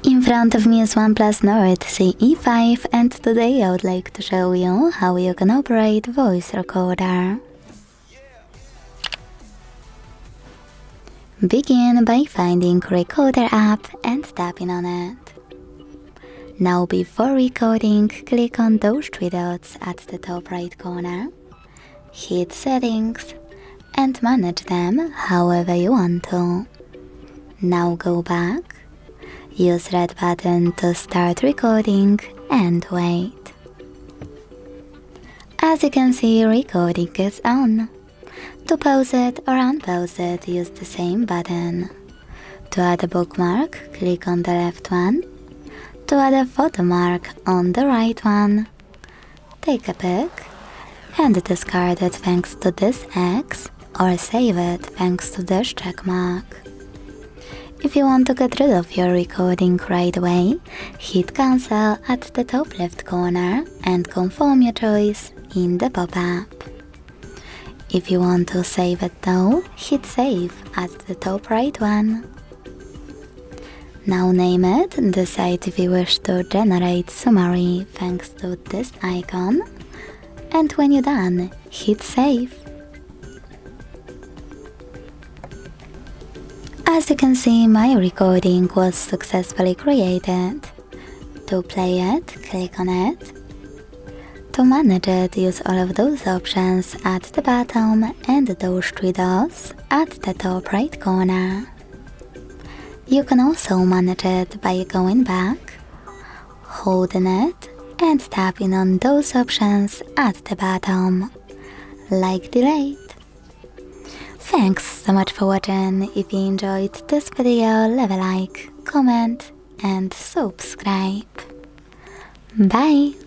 In front of me is OnePlus Nord CE 5, and today I would like to show you how you can operate voice recorder. Begin by finding Recorder app and tapping on it. Now before recording, click on those three dots at the top right corner, hit Settings and manage them however you want to. Now go back, use red button to start recording and wait. As you can see, recording is on. To pause it or unpause it, use the same button. To add a bookmark, click on the left one. To add a photo mark, on the right one. Take a pic and discard it thanks to this X, or save it thanks to this check mark. If you want to get rid of your recording right away, hit Cancel at the top left corner and confirm your choice in the pop-up. If you want to save it though, hit Save at the top right one. Now name it, decide if you wish to generate summary thanks to this icon, and when you're done, hit Save. As you can see, my recording was successfully created. To play it, click on it. To manage it, use all of those options at the bottom and those three dots at the top right corner. You can also manage it by going back, holding it and tapping on those options at the bottom, like delete. Thanks so much for watching. If you enjoyed this video, leave a like, comment and subscribe. Bye!